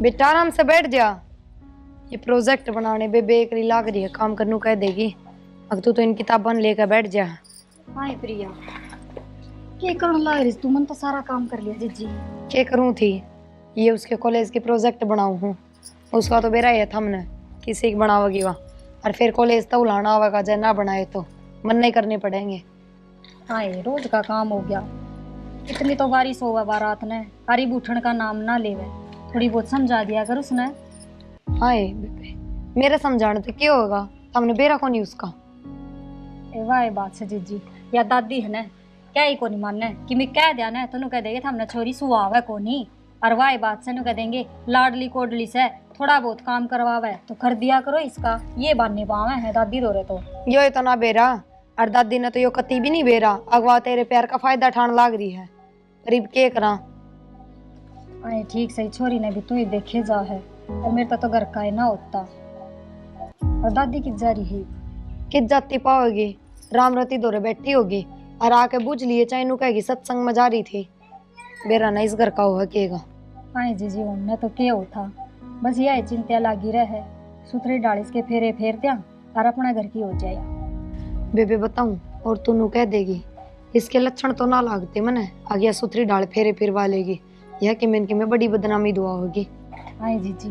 बेटा आराम से बैठ जा। ये प्रोजेक्ट बनाने बेकरी लाग रही है, काम करनू कह देगी। अब तू तो इन किताबन लेकर बैठ जा। हाय प्रिया, क्या करने लग रही तू? मन तो सारा काम कर लिया जीजी। क्या करूँ थी? ये उसके कॉलेज के प्रोजेक्ट बनाऊ हूँ। उसका तो बेरा है हमने किसी की बनावेगी वहाँ, और फिर कॉलेज तो उलाना होगा। जब ना बनाए तो मन नहीं करने पड़ेंगे। हाय रोज का काम हो गया। इतनी तो बारिश होगा बारात ने, हरी बूठन का नाम ना लेवे। थोड़ी बहुत समझा दिया कर उसने। हाय बेबे, मेरे समझाने तो क्या होगा? हमने बेरा को नहीं उसका। ए वाह बात से जीजी, या दादी है ना क्या ही को नहीं मानने कि मैं कह दिया ना तो कह देंगे हमने छोरी सुहावे को नहीं। और वाह बात से कह देंगे लाडली कोडली से थोड़ा बहुत काम करवावे तो कर दिया करो इसका। ये बाने पावे है दादी दो रे तो यो तो ना बेरा, और दादी ने तो यो कती भी नहीं बेरा। अगवा तेरे प्यार का फायदा ठान लाग रही है। करीब के करा। अरे ठीक सही, छोरी ने भी तू ही देखे जा है और मेरे तो घर का ही ना होता। और दादी की जा रही है कित जाती पाओगी? रामरती दौरे बैठी होगी और आके बुझ लिए चाहे नु कहेगी सत्संग में जा रही थी। बेरा ना इस घर का हुआ केगा। हाँ जीजी उनने तो क्या होता, बस यह चिंता लगी रहे सुथरे डालिस के फेरे फेर दिया और अपना घर की हो जाए। बेबे बताऊं और तू नु कह देगी इसके लक्षण तो ना लागते मने। आगे सुथरी डाल फेरे फिरवा लेगी। यह कि में बड़ी बदनामी दुआ होगी। हाँ जीजी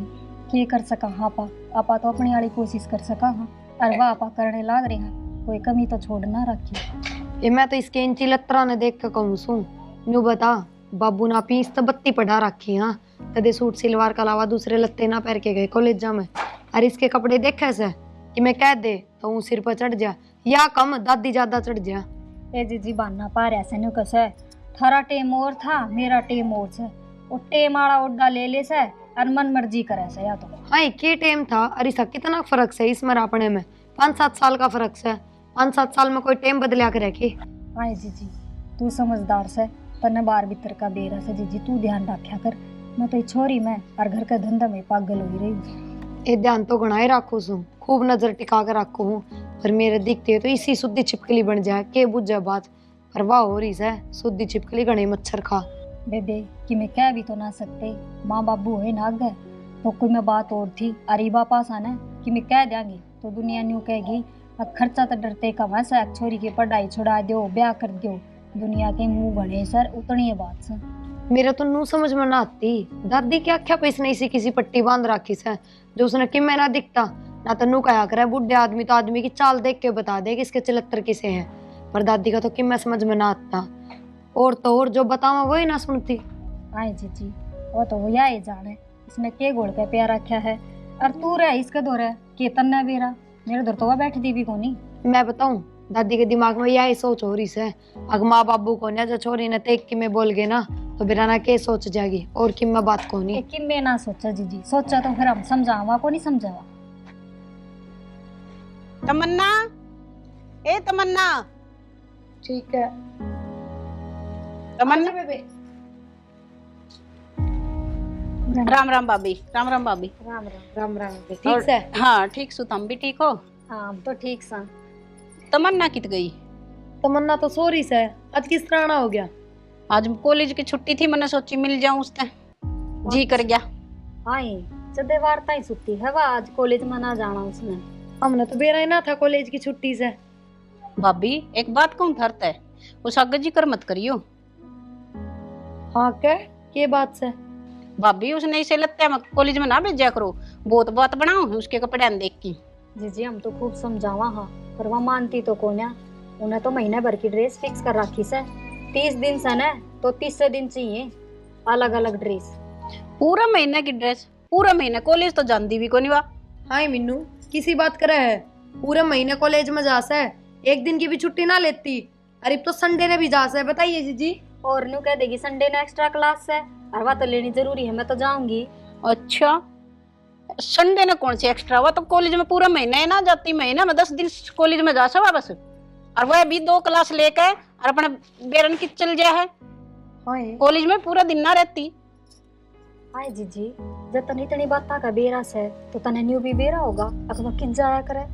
क्या कर सका हाँ आपा तो अपनी वाली कोशिश कर सका। हाँ और वाह आपा करने लाग रहे हैं, कोई कमी तो छोड़ ना रखी। ये मैं तो इसके इंची लत्तरा ने देख के कहूँ सू न्यू बता बाबू ना पीस तो बत्ती पढ़ा रखी। हाँ कदे सूट सिलवार के अलावा दूसरे लत्ते ना पहन के गए कॉलेज में। और इसके कपड़े देखे से कि मैं कह दे तो वो सिर पर चढ़ जा या कम दादी ज्यादा चढ़ जा। ए जीजी बाना पा रहा से नु कसे थारा टेम और था मेरा टेम और से वो टेम आड़ा ओड्डा ले से और मन मर्जी करे से या तो। हाँ के टेम था अरे सा कितना फर्क है इसमें अपने में 5-7 साल का फर्क है। 5-7 साल में कोई टेम बदलिया करे की। हाँ जीजी तू समझदार से तने बार भीतर का बेरा से जीजी तू ध्यान रखा कर। मैं तो छोरी में और घर के धंधा में पागल हो रही। ये ध्यान तो गणाए रखो सू, खूब नजर टिका कर रखो हूँ। पर मेरे दिखते तो इसी शुद्धि छिपकली बन जाए के बुझे बात। पर वाह हो रही है शुद्धि छिपकली गणे मच्छर खा। बेबे कि मैं कह भी तो ना सकते, माँ बाबू है ना गए तो कोई मैं बात और थी। अरीबा पास आना कि मैं कह देंगी तो दुनिया न्यू कहेगी खर्चा तो डरते का वैसा छोरी की पढ़ाई छुड़ा दो ब्याह कर दो। दुनिया के मुंह बने सर उतनी है बात से। मेरा तो नू समझ में ना आती दादी क्या क्या पैस नहीं सी किसी पट्टी बांध रखी से जो उसने कि मैं ना दिखता ना। तो नू कहा करे बुढ़े आदमी तो आदमी की चाल देख के बता दे कि इसके चलत्तर किसे हैं। पर दादी का तो कि मैं समझ में ना आता। और तो और जो बतावा वही ना सुनती। आए जीजी वो तो वो यही जाने इसने के गोड़ पे प्यार रखा है। और तू रह इसके दो रह केतन ने बेरा मेरे दर तो वह बैठ दी भी कोनी। मैं बताऊं दादी के दिमाग में यही सोच हो रही से अग माँ बाबू को जो छोरी ने तेक कि मैं बोल गए ना तो बिना ना के सोच जाएगी और कि मैं बात को नहीं। कि मैं ना सोचा जीजी, सोचा तो फिर हम समझावा को नहीं समझावा। तमन्ना ए तमन्ना ठीक है तमन्ना बेबे। राम राम भाभी राम राम भाभी। राम राम। राम राम ठीक से। हाँ ठीक सु तुम भी ठीक हो? हाँ हम तो ठीक सा। तमन्ना कित गई? तमन्ना तो सो रही से। आज किस तरह आना हो गया? आज कॉलेज की छुट्टी थी, मैंने सोची मिल जाऊं उससे, जी कर गया। हाँ सदे वार्ता ही सुती है वह आज कॉलेज में ना जाना उसने। हमने तो बेरा ही ना था कॉलेज की छुट्टी से। भाभी एक बात कहूं थरता है उस आगे जी कर मत करियो। हाँ क्या ये बात से? भाभी उसने इसे लगता है कॉलेज में ना भेजा करो, बहुत बात बनाओ उसके कपड़े देख की। जीजी हम तो खूब समझावा हाँ पर वह मानती तो कोन्या। उन्हें तो महीने भर की ड्रेस फिक्स कर रखी से 30 दिन से न तो 30 दिन चाहिए अलग अलग ड्रेस। पूरा महीना की ड्रेस? पूरा महीना कॉलेज तो जानती भी को नहीं। हाय मिन्नू किसी बात करे है? पूरे महीने कॉलेज में जा से एक दिन की भी छुट्टी ना लेती। अरे तो संडे ने भी जा से बताइए जीजी। और न्यू कह देगी संडे ने एक्स्ट्रा क्लास है और वह तो लेनी जरूरी है मैं तो जाऊंगी। अच्छा संडे ने कौन सी एक्स्ट्रा हुआ? तो कॉलेज में पूरा महीना है ना जाती, महीना में 10 दिन कॉलेज में जा सवा बस। और वह भी 2 क्लास लेकर और अपने बेरन की चल गया है कॉलेज में पूरा दिन ना रहती। हाय जीजी जब तनी तनी बात का बेरा से तो तने न्यू भी बेरा होगा अथवा किस जाया करे।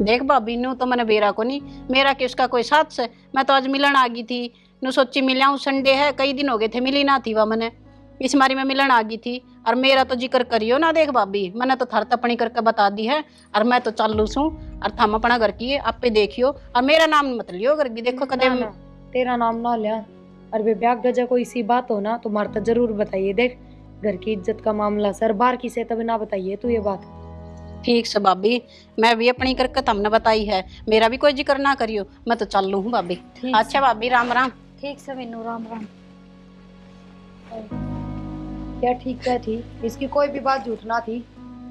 देख भाभी न्यू तो मैंने बेरा को नहीं, मेरा कि उसका कोई साथ से। मैं तो आज मिलन आ गई थी नु सोची मिल आऊं, संडे है कई दिन हो गए थे मिली ना थी वह मैंने। इस मारी में मिलन आ गई थी। और मेरा तो जिक्र करियो ना देख भाभी, मैंने तो थर तपनी करके बता दी है। और मैं तो चालू सू और थम अपना घर की आप पे देखियो और मेरा नाम मत लियो घर की। देखो कदे ना, तेरा नाम ना लिया। और वे ब्याह गजा कोई सी बात हो ना तो मार तो जरूर बताइए। देख घर की इज्जत का मामला सर बार किसे तब ना बताइए तू ये बात। ठीक से भाभी, मैं भी अपनी करके तुमने बताई है, मेरा भी कोई जिक्र ना करियो। मैं तो चालू हूँ भाभी। अच्छा भाभी, राम राम। ठीक से मीनू, राम राम। क्या ठीक है थी, इसकी कोई भी बात झूठ ना थी।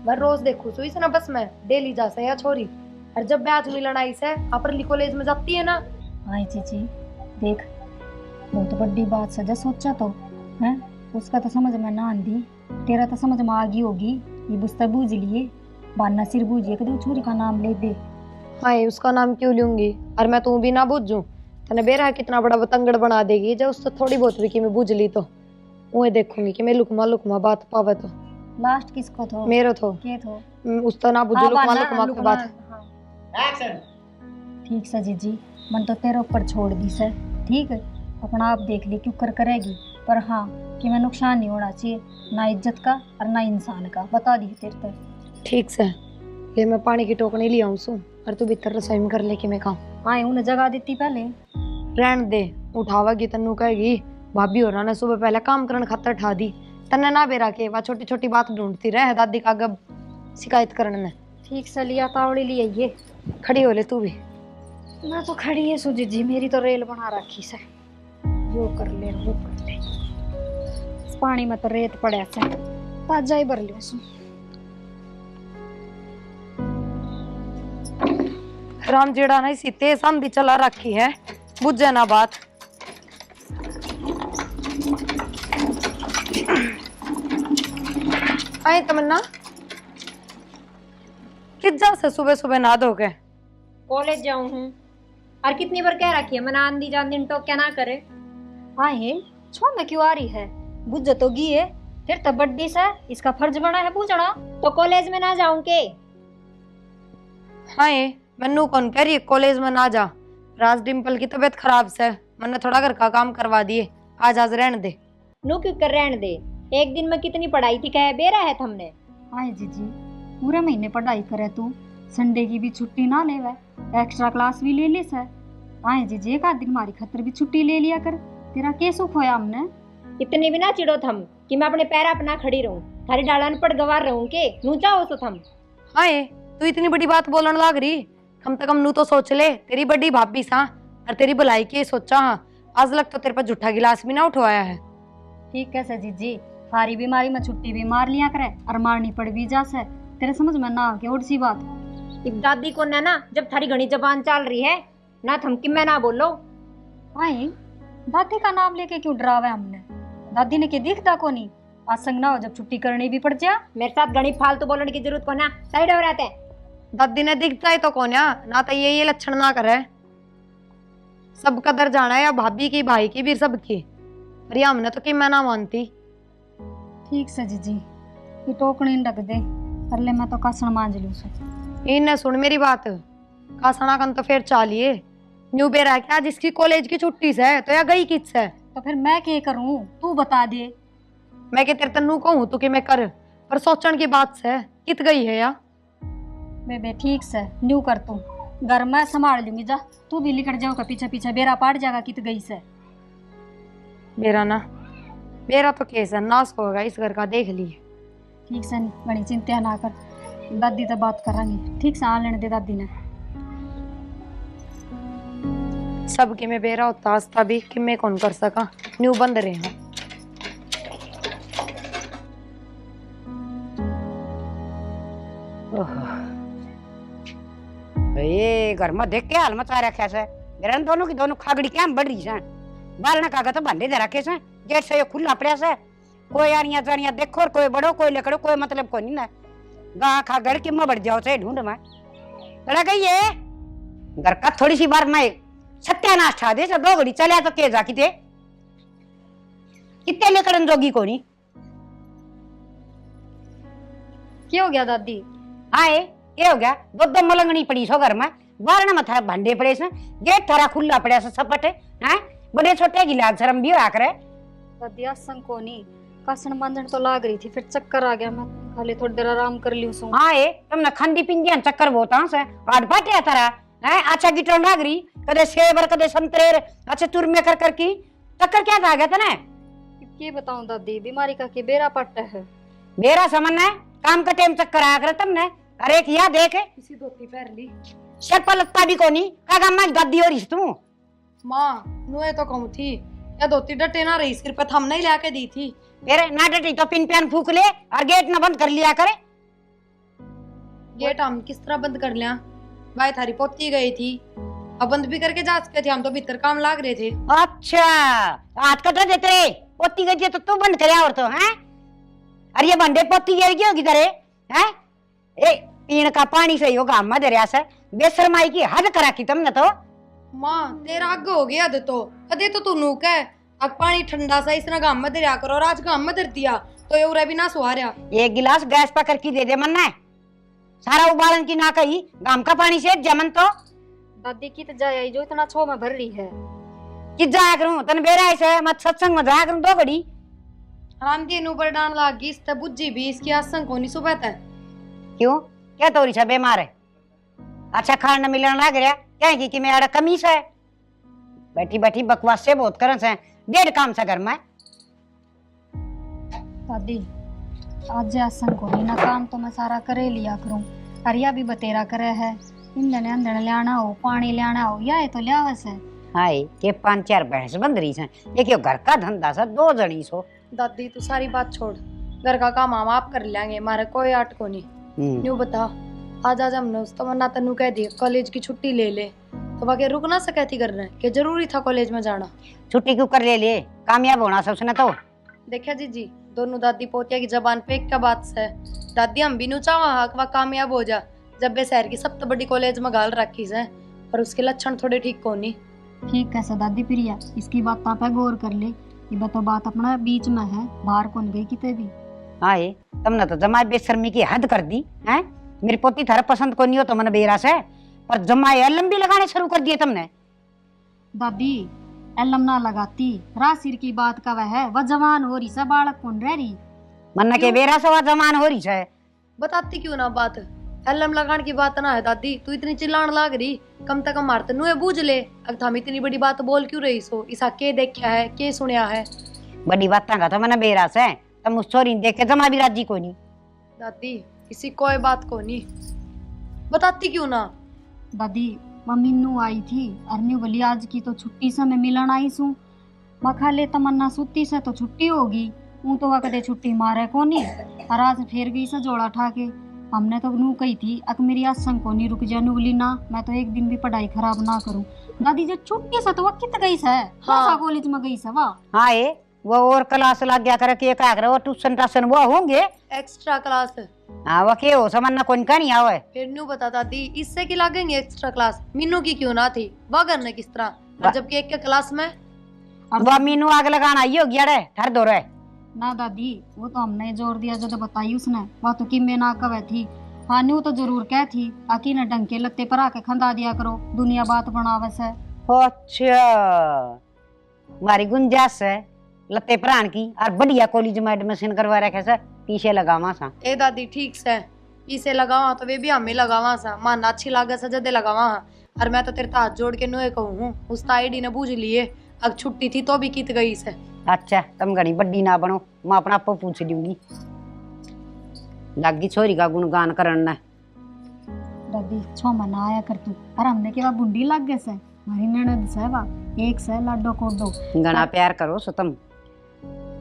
मैं रोज देखू सो इसे ना बस मैं डेली जा से या छोरी। और जब ब्याज मिलन आई से अपरली कॉलेज में जाती है ना। हाँ जीजी देख, बहुत बड़ी बात सजा सोचा तो है, उसका तो समझ में ना आंदी, तेरा तो समझ में आ गई होगी। ये बुझता बूझ लिए बाना सिर बूझिए कदू छोरी का नाम ले दे। हाँ उसका नाम क्यों लूंगी, और मैं तू भी ना बूझू तने बेरा कितना बड़ा बतंगड़ बना देगी जब उससे थोड़ी बहुत भी की मैं बूझ ली तो वो देखूंगी कि मैं लुकमा लुकमा बात पावे तो। लास्ट किसको थो? मेरो थो के थो? उस तो ना बुझू लुकमा लुकमा की बात। ठीक से जीजी, मन तो तेरे ऊपर छोड़ दी से, ठीक है अपना आप देख ले क्यों कर करेगी। पर हाँ कि मैं नुकसान नहीं होना चाहिए, ना इज्जत का और ना इंसान का, बता दी तेरे ते। ठीक से ले मैं पानी की टोकनी ले आऊं सू और तू भीतर रसोई में कर ले कि मैं खाऊं। हाँ उन्हें जगा देती पहले। रहन दे, उठावेगी तन्नू कहेगी भाभी हो ना सुबह पहले काम करने खातर ठा दी तन्ने ना बेरा के वह छोटी छोटी बात ढूंढती रहे दादी का गब शिकायत करने में। ठीक से लिया तावड़ी लिए ये खड़ी हो ले तू भी। मैं तो खड़ी है सो जीजी, मेरी तो रेल बना रखी से, जो कर ले वो कर ले। इस पानी में तो रेत पड़ा से ताजा ही भर लियो सो। राम जेड़ा ना इसी तेज आंधी चला रखी है, बुझे ना बात। आए तमन्ना किस जा से सुबह सुबह ना धो के कॉलेज जाऊं हूँ और कितनी बार कह रखी है मना आंधी जान दिन तो क्या ना करे। हाँ ये छो में क्यों आ रही है, बुझ तो गी है फिर तो बड्डी सा इसका फर्ज बना है पूछना। तो कॉलेज में ना जाऊं के? हाँ मन्नू कौन कह रही है कॉलेज में ना जा, राज डिम्पल की तबीयत खराब से मैंने थोड़ा घर का काम करवा दिए, आज रहने दे। नो क्यों कर रहने दे, एक दिन में कितनी पढ़ाई थी कह बेरा है हमने। हाँ जीजी पूरे महीने पढ़ाई करे तू, संडे की भी छुट्टी ना ले वे, एक्स्ट्रा क्लास भी ले ले सर। हाँ जीजी एक आध दिन हमारी खतर भी छुट्टी ले लिया कर, तेरा क्या सुख होया हमने। इतने भी ना चिड़ो थम कि मैं अपने पैर अपना खड़ी रहूं, थारी डालन पर गवार रहूं के नू चाहो सो थम। हाँ तू इतनी बड़ी बात बोलने लाग रही, कम से कम नू तो सोच ले तेरी बड़ी भाभी सा और तेरी भलाई की सोचा। हाँ आज लग तो तेरे पर झूठा गिलास भी ना उठवाया है। ठीक है सर जीजी, थारी बीमारी में छुट्टी भी मार लिया करे और मारनी पड़ भी जा से, तेरे समझ में ना आके और सी बात। दादी को ना जब थारी घनी जबान चल रही है ना थमकी मैं ना बोलो। आई दादी का नाम लेके क्यों डरावे हमने, दादी ने के दिखता को नहीं, आज संग ना हो जब छुट्टी करनी भी पड़ जा। मेरे साथ घनी फालतू बोलने की जरूरत को ना, साइड हो रहते हैं। दादी ने दिखता है तो कौन ना तो ये लक्षण ना करे, सब कदर जाना है या भाभी की भाई की भी सबकी, पर ये हमने तो कि मैं ना मानती। ठीक से जीजी ये टोकनी रख दे कर ले, मैं तो कासन मांज लूं से। इन्हें सुन मेरी बात, कासना कन तो फिर चालिए न्यू बेरा क्या जिसकी कॉलेज की छुट्टी से तो या गई किस है, तो फिर मैं क्या करूं तू बता दे। मैं के तेरे तन्नू कहूँ तो कि मैं कर, पर सोचन की बात से कित गई है या बेबे। ठीक से न्यू कर तू, घर में संभाल लूंगी, जा तू भी निकट जाओ का पीछे पीछे बेरा पाट जाएगा कित गई से। मेरा ना मेरा तो केस है नाश होगा इस घर का, देख लिए। ठीक से बड़ी चिंता ना कर, दादी तो बात करांगी। ठीक से आ लेने दे दादी ने। सबके में बेरा होता आस्था भी कि मैं कौन कर सका, न्यू बंद रहे हैं। ये घर में देख के हाल मचा रखा है, मेरा दोनों की दोनों खागड़ी क्या बढ़ रही है, बाल ना कागज तो भांडे दे रखे से, गेट से ये खुला पड़ा से, कोई आनिया जानिया देखो और कोई बड़ो कोई लकड़ो कोई मतलब कोई नहीं ना, गा खागड़ के मैं बढ़ जाओ से ढूंढ मैं लड़ा गई है घर का थोड़ी सी बार मैं सत्यानाश ठा दे, दो घड़ी चलिया तो के जाकी थे कितने लेकर जोगी को नहीं। क्या हो गया दादी? आए क्या हो गया, दो दो मलंगनी पड़ी सो घर में, बाहर ना मथा भांडे पड़े से, गेट थारा खुला पड़ा से सपट है, बड़े छोटे गिलास शर्म भी होया करे। दादी संग को नहीं कासन बांधन तो लाग रही थी, फिर चक्कर आ गया, मैं खाली थोड़ी देर आराम कर लियो सो। हाँ ये तुमने खंडी पिंजिया चक्कर बहुत से आठ बाटे तारा है। अच्छा गिटों लाग रही कदे सेबर कदे संतरेर अच्छा चुरमे कर कर की चक्कर क्या था गया था ना। ये बताऊं दादी, बीमारी का के बेरा पट्टा है। मेरा समझना है काम का टाइम चक्कर आया कर तुमने। अरे एक या देख किसी धोती पहन ली सर पर लगता भी कोनी कागा मैं गद्दी हो रही तू। माँ नुए तो कहूँ थी या धोती डटे ना रही, सिर पे थम नहीं लाके दी थी। फिर ना डटी तो पिन पैन फूक ले और गेट ना बंद कर लिया करे। गेट हम किस तरह बंद कर लिया? भाई थारी पोती गई थी, अब बंद भी करके जा सकते थे, हम तो भीतर काम लाग रहे थे। अच्छा हाथ कटा देते रे पोती गई तो तू बंद करे और तो है। अरे ये बंदे पोती गई क्यों किधर है? ए पीण का पानी से होगा मत दरिया से बेशरमाई की हद करा की तुमने तो। माँ तेरा आगे हो गया तो कदे तो तू नूक है अब पानी ठंडा सा इसने गाम में दरिया करो और आज गाम में दर दिया तो ये उरे भी ना सुहा रहा। एक गिलास गैस पकड़ की दे दे मन्ना है सारा उबालन की ना कही गाम का पानी से जमन तो दादी की तो जाए जो इतना छो में भर रही है कि जाया करूं तन बेरा ऐसे मत सत्संग में जाया करूं दो घड़ी। राम के ऊपर डांड लागी इस बुज्जी भी इसकी आसंग को नहीं सुबह तक। क्यों क्या तोरी छा बीमार है? अच्छा खाना मिलने लग रहा क्या कि मेरा कमीस है बैठी बैठी बकवास से बहुत करन से डेढ़ काम से घर में। दादी आज आसन को ना काम तो मैं सारा करे लिया करूं, अरिया भी बतेरा करे है ईंधन अंधन लियाना हो पानी लियाना हो या तो लियावस है। हाय के 5-4 भैंस बंद रही से एक घर का धंधा सा 2 जनी सो। दादी तू सारी बात छोड़, घर का काम हम आप कर लेंगे, हमारे कोई आट को नहीं। न्यू बता आज हमने उस तमन्ना तन्नू कह दिया कॉलेज की छुट्टी ले ले तो बाकी रुक ना सके थी करना कि जरूरी था कॉलेज में जाना। छुट्टी क्यों कर ले कामयाब होना सब उसने तो। देखा जी दोनों दादी पोतिया की जबान पे क्या बात है। दादी हम भी नु चावा हक वा कामयाब हो जा जब बे शहर की सबसे बड़ी कॉलेज में गाल रखी है पर उसके लक्षण थोड़े ठीक को नहीं। ठीक है दादी प्रिया इसकी बात पे गौर कर ले, ये तो बात अपना बीच में है, बाहर कौन गई किते भी। हाय तुमने तो जमा बेशर्मी की हद कर दी है। मेरी पोती थारा पसंद को नहीं हो तो मन बेरास है पर जमा लंबी लगाने शुरू कर दिए तुमने। दादी एलम ना लगाती रासिर की बात का वह है वह जवान हो रही सा बालक कौन रह रही मन के बेरास हुआ जमान हो रही है। बताती क्यों ना बात, एलम लगान की बात ना है दादी, तू इतनी चिल्लान लाग रही कम तक मार तनु बूझ ले अब हम इतनी बड़ी बात बोल क्यों रही सो इसा के देखा है के सुनिया है। बड़ी बात का तो मन बेरास है तुम उस छोरी देख के जमा भी राजी को नहीं। दादी किसी कोई बात को नहीं बताती क्यों ना। दादी मम्मी नू आई थी अरनी बोली आज की तो छुट्टी से मैं मिलन आई सू मखा ले तमन्ना सुती से तो छुट्टी होगी ऊ तो वह कदे छुट्टी मारे कोनी और आज फिर गई से जोड़ा ठा के। हमने तो नू कही थी अक मेरी आसंग को नहीं रुक जा नू बोली ना मैं तो एक दिन भी पढ़ाई खराब ना करूं। दादी जो छुट्टी से तो वह कित गई से हाँ कॉलेज में गई से वह। हाँ ये वो और क्लास लग गया करे के का करे वो ट्यूशन टाशन वो होंगे एक्स्ट्रा क्लास। हाँ वो के हो समझना कौन का नहीं आवे। फिर न्यू बता दादी इससे की लागेंगे एक्स्ट्रा क्लास, मीनू की क्यों ना थी वह करने किस तरह जबकि एक के क्लास में वो मीनू आग लगाना आई हो गया रे ठर दो रे। ना दादी वो तो हमने जोर दिया जब बताई उसने वह तो कि मैं ना कवे थी हाँ न्यू तो जरूर कह थी आकी न ढंग के लत्ते पर आके खंदा दिया करो दुनिया बात बनावे से। अच्छा मारी गुंजाइश है लत्ते प्राण की और बढ़िया कॉलेज में एडमिशन करवा रखे से पीछे लगावा सा। ए दादी ठीक से पीछे लगावा तो वे भी हमें लगावा सा मान अच्छी लागे से जदे लगावा और मैं तो तेरे हाथ जोड़ के नुए कहूँ उस आईडी ने बूझ लिए अब छुट्टी थी तो भी कित गई से। अच्छा तुम घड़ी बड्डी ना बनो मैं अपना आपको पूछ लूंगी लगी छोरी का गुणगान करना। दादी छो मना आया कर तू और हमने के बुंडी लग गए से हमारी ननद से वा एक से लाडो को दो घना प्यार करो सो तुम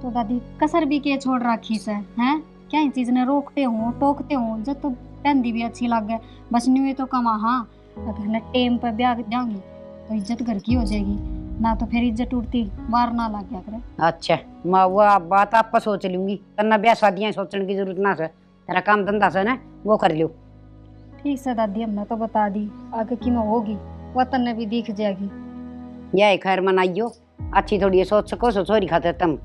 तो दादी कसर भी के छोड़ रखी से हैं क्या इन चीज ने रोकते हो टोकते हो जब तो पहनदी भी अच्छी लगे बस नहीं तो कमा हाँ अगर न टेम पे ब्याह जाऊंगी तो इज्जत घर की हो जाएगी ना तो फिर इज्जत उठती बार ना लग गया करे। अच्छा मैं वो बात आप सोच लूंगी तन्ना ब्याह शादियां सोचने की जरूरत ना से तेरा काम धंधा से ना वो कर लियो। ठीक से दादी हमने तो बता दी आगे की में होगी वह तन्ने भी दिख जाएगी। यह खैर मनाइयो अच्छी थोड़ी सोच सको सो छोरी खाते तुम।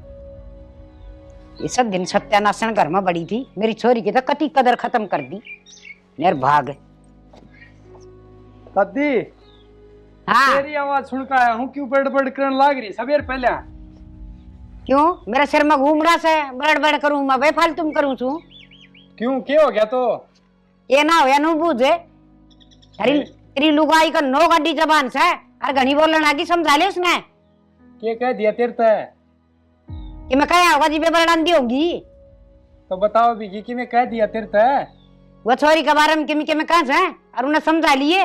ये सब दिन सत्यानाशन घर में बड़ी थी मेरी छोरी की तो कति कदर खत्म कर दी मेरे भाग। दादी हाँ तेरी आवाज सुन के आया हूँ क्यों बड़ बड़ करने लाग रही सवेर पहले क्यों मेरे सिर में घूम रहा से बड़ बड़ करूं मैं बेफालतू में करूं छू क्यों क्या हो गया तो? ये ना होया नु बूझे तेरी तेरी लुगाई का नो गड्डी जबान से और घनी बोलना की समझा ले उसने क्या कह दिया तेरे ते? कि मैं कहा होगा जी बेबरडांदी होगी। तो बताओ भी कि मैं कह दिया तेरे ते? वो छोरी के बारे में कि मैं कहां से और उन्हें समझा लिए।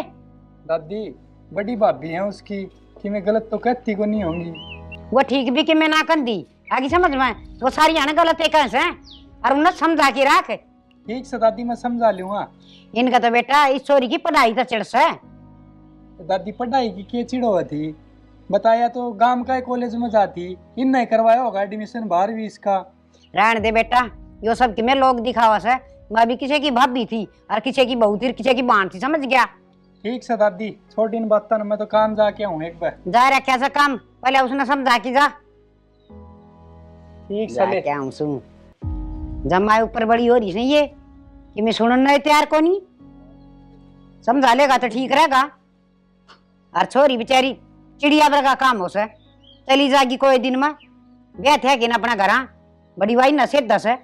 दादी बड़ी भाभी है उसकी कि मैं गलत तो कहती को नहीं होंगी। वो ठीक भी कि मैं ना कर दी आगे समझ में वो सारी आने गलत है कहां से और उन्हें समझा के रख। ठीक से दादी मैं समझा लूंगा। इनका तो बेटा इस छोरी की पढ़ाई का चिड़ से। तो दादी पढ़ाई की क्या चिड़ो थी? बताया तो गांव का कॉलेज में जाती इन नहीं करवाया होगा एडमिशन 12वीं इसका। रहने दे बेटा यो सब कि मैं लोग दिखावा से मैं भी किसी की भाभी थी और किसी की बहू थी किसी की बाण थी समझ गया। ठीक से दादी छोटी इन बातों मैं तो काम जाके आऊँ एक बार। जा रहा कैसा काम पहले उसने समझा की जा। ठीक से ले। क्या हूँ सुन जमाए ऊपर बड़ी हो रही है ये कि मैं सुनने नहीं तैयार को नहीं समझा लेगा तो ठीक रहेगा। और छोरी बेचारी चिड़िया भर का काम हो से चली जाएगी कोई दिन में बैठ है कि ना अपना घर बड़ी भाई नशे 10 है।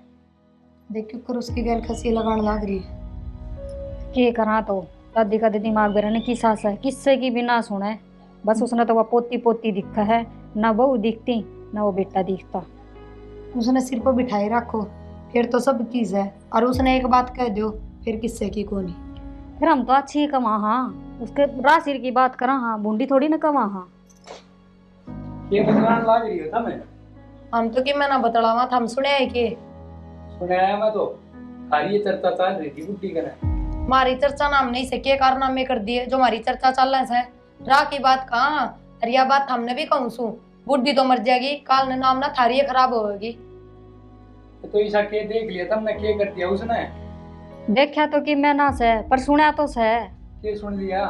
देखियो कर उसकी गैर खसी लगाने लग रही है। के करा तो दादी का दिमाग बेरने की सास है किससे की भी ना सुने बस उसने तो वह पोती पोती दिखा है ना बहू दिखती ना वो बेटा दिखता। उसने सिर पर बिठाई रखो फिर तो सब चीज है और उसने एक बात कह दो फिर किससे की कोनी। फिर हम तो अच्छी कमा हाँ उसके रासिर की बात करा हाँ बूंदी थोड़ी ना कमा हाँ। ये बदलान लाग रही है मैं हम तो कि मैं ना बतलावा था हम सुने है कि सुनाया मैं तो खाली चर्चा चल रही थी बुढ़ी का। हमारी चर्चा नाम नहीं से के कारनामे कर दिए जो हमारी चर्चा चल रहा है राह की बात कहाँ अरिया बात हमने भी कहूँ सू बुढ़ी तो मर जाएगी काल ने नाम ना थारी खराब होगी। तो ऐसा के देख लिया तुमने क्या कर दिया उसने? देखा तो कि मैं ना से पर सुना तो से क्या सुन लिया?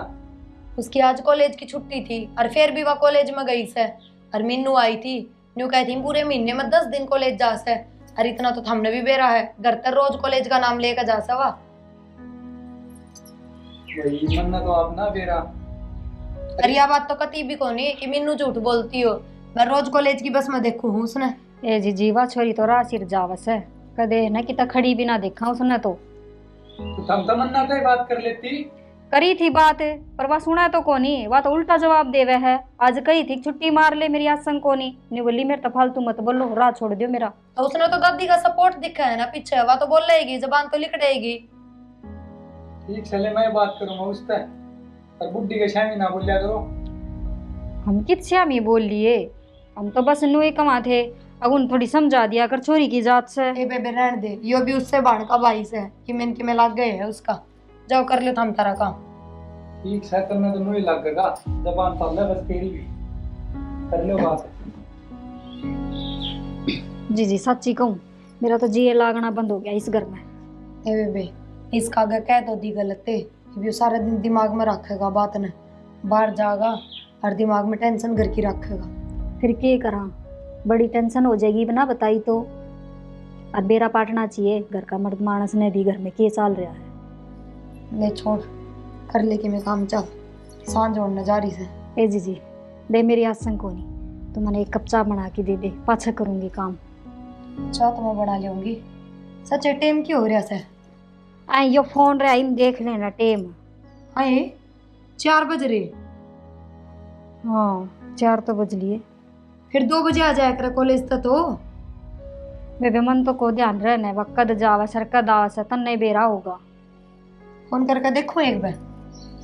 उसकी आज कॉलेज की छुट्टी थी और फिर भी वह कॉलेज में गई से और मीनू आई थी न्यू कहती पूरे महीने में 10 दिन कॉलेज जा से और इतना तो हमने भी बेरा है घर तर रोज कॉलेज का नाम लेकर जा सवा। वही मन्ना तो आप ना बेरा। अरे यह बात तो कती भी कोनी कि मीनू झूठ बोलती हो मैं रोज कॉलेज की बस में देखू हूँ उसने। ए जी जीवा छोरी तो रासिर जावस है कदे न कि खड़ी भी ना देखा उसने तो तुम तमन्ना तो बात कर लेती करी थी बात पर वह सुना तो कोनी वह तो उल्टा जवाब देवे है। आज कही थी छुट्टी मार ले मेरी आसंग कोनी नहीं बोली मेरे तो फालतू मत बोलो राह छोड़ दियो मेरा। तो उसने तो दादी का सपोर्ट दिखा है ना पीछे वह तो बोल लेगी जबान तो लिख देगी। ठीक चले मैं बात करूंगा उससे और बुड्ढी के शामी ना बोलिया करो। हम किस हम ही बोल लिए हम तो बस नुए कमा थे अब उन थोड़ी समझा दिया कर छोरी की जात से। ए बेबे रहने दे यो भी उससे बाण का भाई से कि मैंने कि मैं लग गए है उसका जाओ कर लो थम तारा काम। ठीक है करना तो नहीं लगेगा जबान तो बस तेरी भी कर लो बात। जी जी सच्ची कहूँ मेरा तो जी लागना बंद हो गया इस घर में। ए बेबे इसका आगे कह तो दी गलत है कि सारा दिन दिमाग में रखेगा बात ने बाहर जाएगा और दिमाग में टेंशन घर की रखेगा। फिर क्या करा बड़ी टेंशन हो जाएगी बिना बताई तो अब बेरा पाटना चाहिए घर का मर्द मानस ने भी घर में क्या चल रहा है। ले छोड़ कर ले कि मैं काम चल सांझ होने जा रही से। ए जी जी दे मेरी आसन को नहीं तो मैंने एक कप चाय बना के दे पाछा करूंगी काम। चाह तो मैं बना लूंगी सच टाइम क्यों हो रहा से? आई यो फोन रहा इन देख लेना टेम। आए 4 बज रहे। हाँ 4 तो बज लिए फिर 2 बजे आ जाया कर कॉलेज तक तो। बेबे मन तो को ध्यान रहना है वक्त जावा सर कद आवा से तन नहीं बेरा होगा। फोन करके देखो एक बार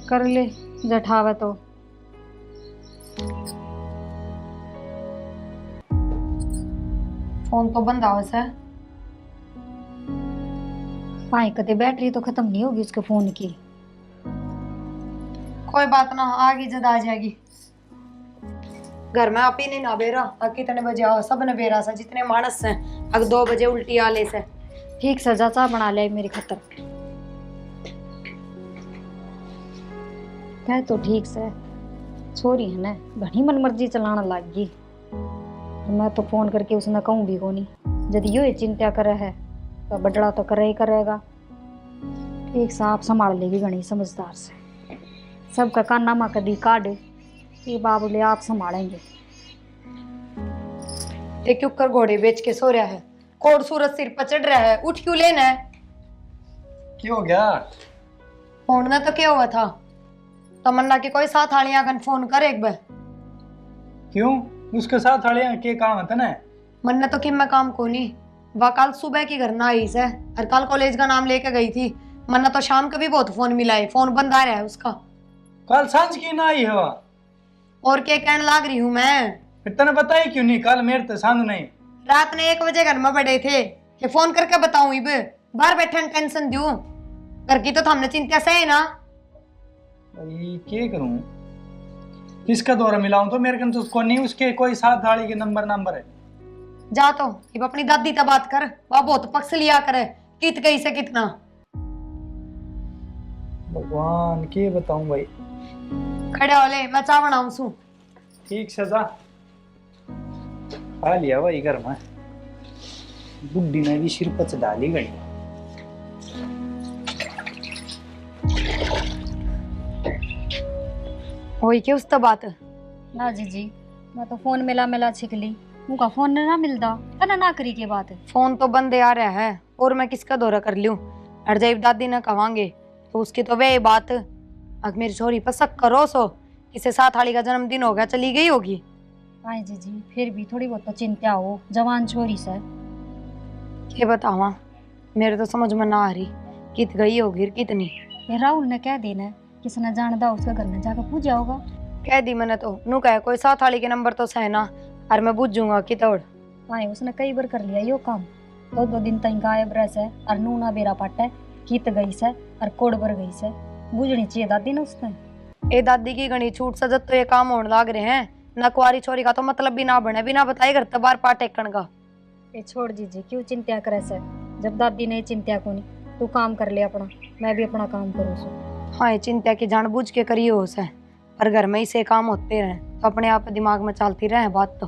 कर ले जठावे तो। फोन तो बंद आवा से भाई कदे बैटरी तो खत्म नहीं होगी उसके फोन की। कोई बात ना आगे जद आ जाएगी। घर में आप ही नहीं ना बेरा कितने बजे आओ सब ने बेरा सा जितने मानस हैं अगर 2 बजे उल्टी आले से। ठीक सजा चा बना ले मेरी खतर कह तो ठीक से छोरी है ना घनी मन मर्जी चलाना लग गई। मैं तो फोन करके उसने कहूँ भी को नहीं यदि यो चिंता करे है तो बडड़ा तो करे ही करेगा। ठीक से आप संभाल लेगी घनी समझदार से सबका कानामा कदी काट ये बाबूले आप संभालेंगे। देख क्यों कर घोड़े बेच के सो रहा है, कोड़ सूरज सिर पर चढ़ रहा है, उठ क्यों लेना है। क्यों हो गया? फोन ने तो क्या हुआ था, तमन्ना की कोई साथ आलिया कन फोन कर एक बार। क्यों? उसके साथ अड़े के काम है ना? मन्ने तो कि मैं काम को नहीं, वह कल सुबह की घर ना आई से और कल कॉलेज का नाम लेके गई थी। मन्ना तो शाम को भी बहुत फोन मिला है, फोन बंद आ रहा है उसका। कल सांझ की ना आई हवा और क्या कहने लाग रही हूँ मैं, फिर तने बताई क्यों नहीं? कल मेरे तो सांझ नहीं। रात ने 1 बजे घर में बैठे थे कि फोन करके बताऊं, इब बाहर बैठे टेंशन दूं, घर की तो हमने चिंता से है ना। भाई क्या करूं, किसका दौरा मिलाऊं? तो मेरे कन तो उसको नहीं, उसके कोई साथ दाड़ी के नंबर है। जा तो इब अपनी दादी से बात कर, वह बहुत पक्ष लिया करे कित गई से कितना। भगवान के बताऊं भाई। खड़े होले मैं चाय बनाऊं सू। ठीक सजा खा लिया भाई घर में, बुड्ढी ने भी सिर पर चढ़ा ली गई। वही क्या उसका बात है। ना जी मैं तो फोन मिला छिकली, उनका फोन ना मिलता तना ना करी के बात है। फोन तो बंद आ रहा है और मैं किसका दौरा कर लूं, और जब दादी ने कहांगे तो उसकी तो वही बात। अब मेरी छोरी पर शक करो सो, किसे साथ हाली का जन्मदिन हो गया चली गई होगी। हाँ जी फिर भी थोड़ी बहुत तो चिंता हो जवान छोरी से। ये बतावा, मेरे तो समझ में ना आ रही कित गई होगी कितनी। ये राहुल ने कह देना है, किसने जानदा उसके घर में जाकर पूछा होगा। कह दी मैंने तो, नू कहे कोई साथ हाली के नंबर तो सहना और मैं बुझूंगा कि तोड़। हाँ उसने कई बार कर लिया यो काम, 2 दिन तक गायब रह से और नूना बेरा पाटे कित गई से और कोड़ पर गई से, बुझनी चाहिए दादी ने उसने। ए दादी की गणी छूट सजत तो ये काम होने लाग रहे हैं ना, कुआरी छोरी का तो मतलब भी ना बने, बिना बताए घर तबार पा टेकन का। ये छोड़ दीजिए, क्यों चिंता करे से, जब दादी ने चिंता को नहीं, तू काम कर ले अपना, मैं भी अपना काम करूँ सो। हाँ ये चिंता की जानबूझ के करिए हो से, पर घर में ही से काम होते रहे तो अपने आप दिमाग में चलती रहे बात तो।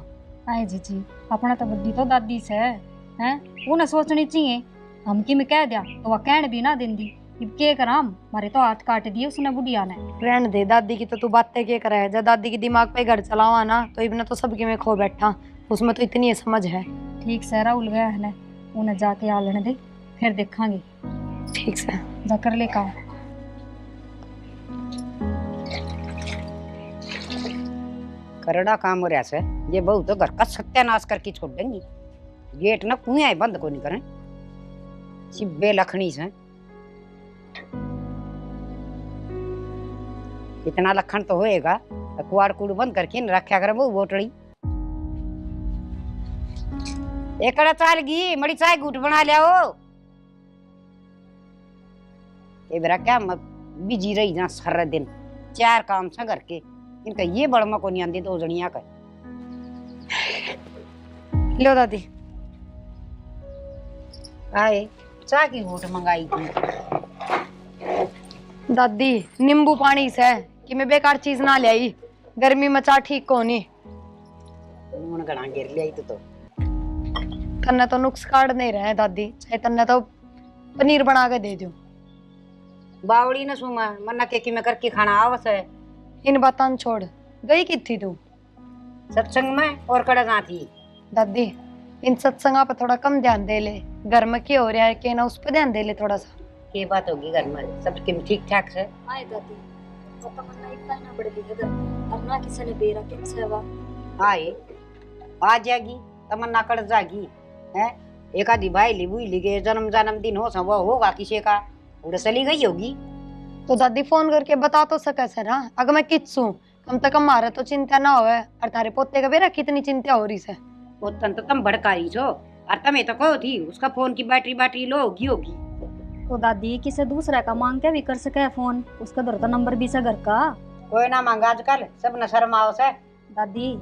हाँ जी अपना तो बुद्धि तो दादी से है, उन्हें सोचनी चाहिए। हम की में कह दिया तो वह कहने भी ना देंदी, के कराम मारे तो हाथ काट दिए उसने बुढ़िया ने। रहने दे दादी की, तो तू बातें क्या करे, जब दादी की दिमाग पे घर चलावा ना तो इबना तो सबकी में खो बैठा, उसमें तो इतनी समझ है। ठीक से राहुल गया है ना, उन्हें जाके आ लेने दे, फिर देखांगे। ठीक से जा कर ले काम। करड़ा काम हो रहा से, ये बहू तो घर का सत्यानाश करके छोड़ देंगी। गेट ना कुएं बंद को नहीं करें, सिब्बे लखनी से इतना लखन तो होएगा, तो कुआड़ कूड़ बंद करके न रखा करे वो बोटड़ी। एक चाल गी मड़ी चाय गुट बना लिया हो, ये बेरा क्या बिजी रही जा सारा दिन, 4 काम से घर के, इनका ये बड़मा को नहीं आंदी 2 जनिया का। लो दादी। आए चाय की घूट मंगाई थी दादी नींबू पानी से कि मैं बेकार चीज ना ले आई, गर्मी में चा ठीक को नहीं। मुन गड़ा गिर लिया तो तन्ने तो नुक्स काट नहीं रहे दादी, चाहे तन्ने तो पनीर बना के दे दो। बावड़ी न सुमा मन्ना के कि मैं करके खाना आवस है। इन बातां छोड़, गई कि थी तू सत्संग में और कड़ा जा थी। दादी इन सत्संगा पर थोड़ा कम ध्यान दे ले, घर में क्या हो रहा है क्या ना उस पर ध्यान दे ले थोड़ा सा। ये बात होगी घर में सब ठीक ठाक से। आए दादी तो तमन्ना इतना ना बड़े लिए घर में, और ना किसी ने बेरा के सेवा। आए आ जाएगी तमन्ना कड़ जाएगी है, एक आधी भाई ली बुई लिगे जन्मदिन हो सब होगा किसी का, उड़ चली गई होगी। तो दादी फोन करके बता तो सके सर, हाँ अगर मैं किच्छु कम से कम मारे तो चिंता ना होवे, और तारे पोते का बेरा कितनी चिंता हो रही से। वो तन तो तुम भड़कारी छो, और तमें तो कहो थी उसका फोन की बैटरी लो होगी। तो दादी किसी दूसरे का मांग के भी कर सके फोन, उसका दर तो नंबर भी से घर का। कोई ना मांगा आजकल, सब न शर्म आओ से। दादी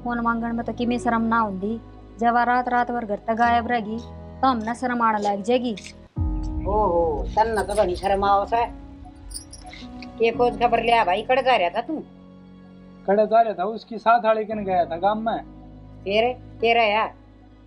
फोन मांगने में तो किमें शर्म ना होंदी, जब रात भर घर तक गायब रहेगी तो हमने शर्म आने लग जाएगी। ओहो तन न तो बनी शर्म आओ से। के खोज खबर लिया भाई, कड़ जा रहा था तू? कड़े जा रहा था, उसकी साथ आड़े कन गया था गांव में। फिर तेरा यार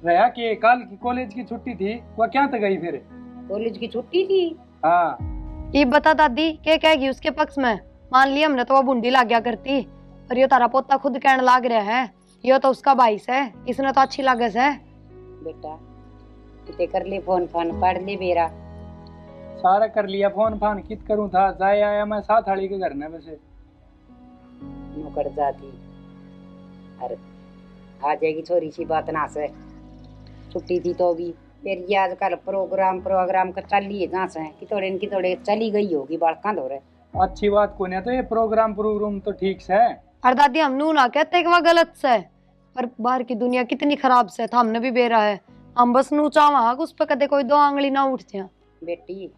रहा कि कल की कॉलेज की छुट्टी थी, वह क्या तक गई फिर? कॉलेज की छुट्टी थी। हाँ ये बता दादी क्या कहेगी उसके पक्ष में, मान लिया हमने तो वो बूंदी लाग गया करती, पर ये तारा पोता खुद कहने लाग रहा है यो तो उसका भाई से, इसने तो अच्छी लगे से। बेटा किते कर ले फोन फान पढ़ ले बेरा। सारा कर लिया फोन फान, कित करूं था, जाए आया मैं साथ हाड़ी के घर ने वैसे। नौकर जाती अरे आ जाएगी छोरी सी बात ना से। छुट्टी थी तो भी फिर ये आजकल प्रोग्राम का चल ही है जहाँ से कि थोड़े चली गई होगी बालका दो रहे। अच्छी बात को नहीं तो ये प्रोग्राम तो ठीक से है। अरे दादी हम नू ना कहते कि वह गलत से, पर बाहर की दुनिया कितनी खराब से था, हमने भी बेरा है। हम बस नू चावा उस पर कदे कोई दो आंगली ना उठ जाए। बेटी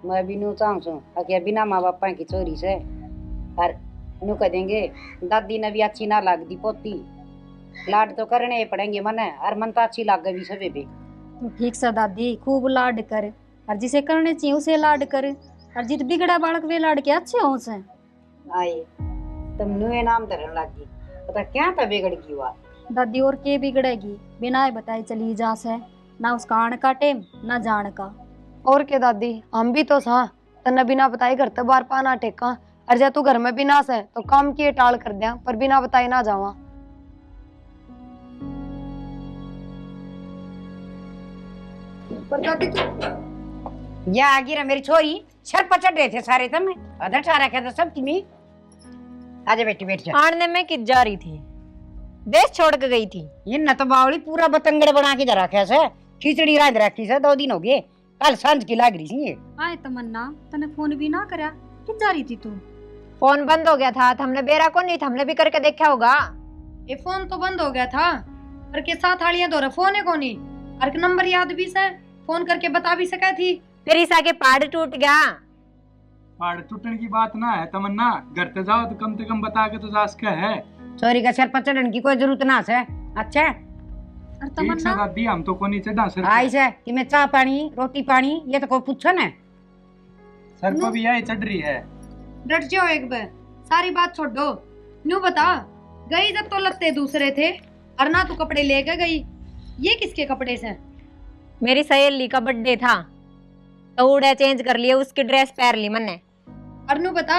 मैं भी नू चाहूँ सू अके बिना माँ बापा की चोरी से और नू कह देंगे दादी ने भी अच्छी ना लग दी पोती, लाड तो करने पड़ेंगे मने और मन तो अच्छी लग गई सभी पे। तो ठीक से दादी खूब लाड कर, और जिसे करने चाहिए उसे लाड कर, और जित बिगड़ा बालक वे लाड के अच्छे हो से। आए तुम नुए नाम धरन लगी, पता क्या था बिगड़ गई हुआ। दादी और के बिगड़ेगी, बिना बताए चली जा से, ना उसका आने का टेम ना जान का। और के दादी हम भी तो सा तन्ने बिना बताए घर तो बाहर पाना टेका, और जा तू घर में बिना से तो काम किए टाल कर दिया, पर बिना बताए ना जावा। पर दादी या आगे रे मेरी छोरी सर पर चढ़ रहे थे सारे तुम अदर ठा रखे थे सब तुम्हें। आजा बेटी बैठ जा। आणने में कित जा रही थी, देश छोड़ के गई थी। ये न तो बावली पूरा बतंगड़ बना के जा रखा है, खिचड़ी रांध रखी है 2 दिन हो गए, कल सांझ की लाग रही थी। आए तमन्ना तने फोन भी ना करा, कित जा रही थी तू? फोन बंद हो गया था, हमने बेरा को नहीं, हमने भी करके देखा होगा। ये फोन तो बंद हो गया था, पर के साथ हाड़ियां दो रहे फोन है कोनी, और नंबर याद भी से, फोन करके बता भी सका थी। फिर ईसा के पहाड़ टूट गया। पहाड़ टूटने की बात ना है तमन्ना, घर पे जाओ तो कम बता के तो जा सका है। छोरी का सर पर चढ़ने की कोई जरूरत ना है। अच्छा और ठीक से तमन्ना दादी हम तो कोनी चढ़ा सर आई से कि मैं चाय पानी रोटी पानी ये तो कोई पूछो ना। सर पर भी यही चढ़ रही है। डट जाओ एक बार, सारी बात छोड़ दो। न्यू बता, गई जब तो लत्ते दूसरे थे, और ना तू कपड़े लेके गई, ये किसके कपड़े से? मेरी सहेली का बर्थडे था तो उड़े चेंज कर लिए, उसकी ड्रेस पहन ली मैंने। और नू बता,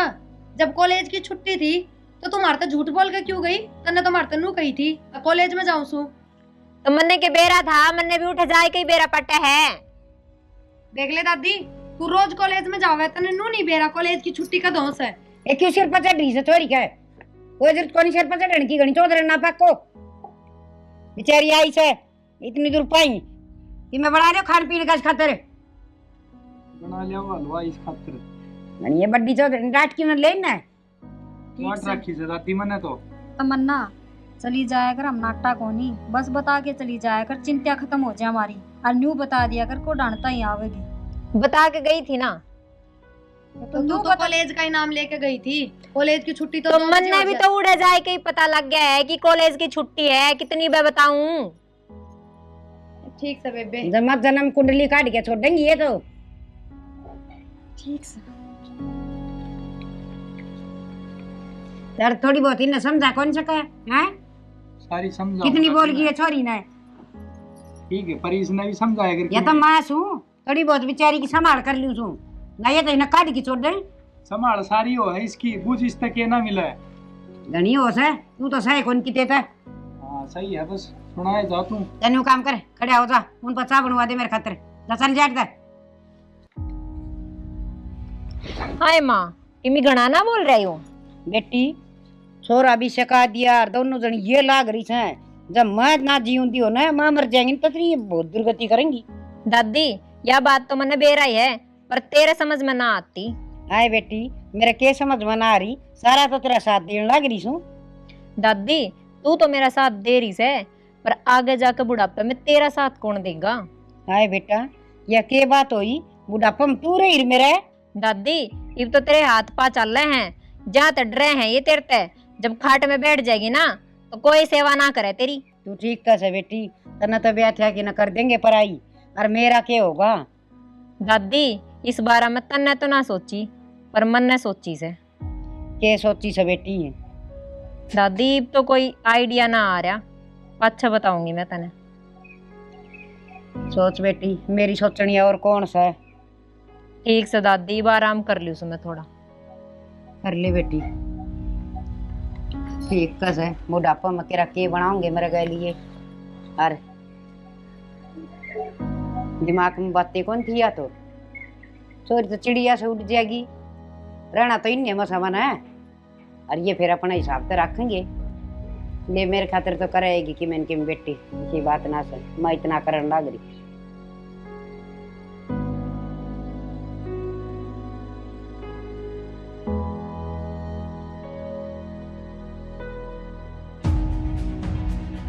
जब कॉलेज की छुट्टी थी तो तुम्हारे तो झूठ बोल के क्यों गई? तन्ने तो मारते नू कही थी कॉलेज में जाऊं सू। तो मन्ने के बेरा था, मन्ने भी उठ जाए कई बेरा पट्टा है। देख ले दादी, तू रोज कॉलेज में जावे, तन्ने नू नहीं बेरा कॉलेज की छुट्टी का दोष है। ये क्यों सिर पर चढ़ रही है छोरी का? कोई जरूरत कोनी सिर पर चढ़ने की, घनी चौधरी ना पाको बेचारी आई से इतनी दूर पाई कि मैं बना रही खान पीने का खातर बना लिया वो हलवा इस खातिर। ये बड्डी चौधरी डांट क्यों न लेना है। वाट रखी से दादी मने तो। तमन्ना चली जाया कर, हम नाटा को नहीं, बस बता के चली जाया कर, चिंता खत्म हो जाए हमारी। और न्यू बता दिया कर को डांटता ही आवेगी। बता के गई थी ना। तो तू तो कॉलेज का ही नाम लेके गई थी, कॉलेज की छुट्टी तो तो 2 बजे मन्ने हो भी जाए। तो उड़े जाए के ही पता लग गया है कि कॉलेज की छुट्टी है, कितनी बार बताऊं। ठीक से बेबे, जमा जन्म कुंडली काट के छोड़ देंगी ये तो। ठीक से यार थोड़ी बहुत ही न समझा कौन सका है? सारी समझा कितनी बोल गई है छोरी ने। ठीक है, पर इसने भी समझाया कर या तो मैं सू थोड़ी बहुत बेचारी की संभाल कर लूं सू, ना ये तो इन्हें काट के छोड़ दे। संभाल सारी हो है इसकी, बुझ इस तक ये ना मिला है। धनी हो से तू तो सही कौन की देता। हाँ सही है, बस सुनाए जाओ तू। तनु काम कर, खड़े हो जा, उन पर चाय बनवा दे मेरे खातिर। जा चल जाट दे। हाय माँ, किमी घना ना बोल रही हो। बेटी छोरा भी सका दिया और दोनों जन ये लाग रही है, जब मैं ना जीऊंदी हो ना मां मर जाएंगी तो ये बहुत दुर्गति करेंगी। दादी यह बात तो मैंने बेरा ही है, पर तेरे समझ में ना आती। आए बेटी मेरे के समझ में ना आ रही, सारा तो तेरा साथ देने लग रही हूँ। दादी तू तो मेरा साथ दे रही है, पर आगे जाकर बुढ़ापे में तेरा साथ कौन देगा। आए बेटा यह के बात हुई, बुढ़ापा में तू रही मेरा। दादी अब तो तेरे हाथ पा चल रहे हैं, जहाँ तक रहे हैं ये तेरे ते, जब खाट में बैठ जाएगी ना तो कोई सेवा ना करे तेरी। तू ठीक कैसे बेटी, तना तो ब्याह था कि न कर देंगे पराई, और मेरा क्या होगा। दादी इस बारे में तन्ने तो ना सोची, पर मन ने सोची से। के सोची से बेटी? दादी अब तो कोई आइडिया ना आ रहा, अच्छा बताऊंगी मैं तने। सोच बेटी, मेरी सोचनी और कौन सा है। ठीक से दादी अब आराम कर लूँ मैं थोड़ा। कर ले बेटी। ठीक है बुढ़ापा में केरा के बनाओगे मेरे के लिए। और दिमाग में बातें कौन थी या तो चोरी तो चिड़िया से उड़ जाएगी, रहना तो इन्हें मसावन है। और ये फिर अपना हिसाब तो रखेंगे, ले मेरे खातिर तो करेगी कि मैं इनकी बेटी की बात ना सुन, मैं इतना करने लग रही।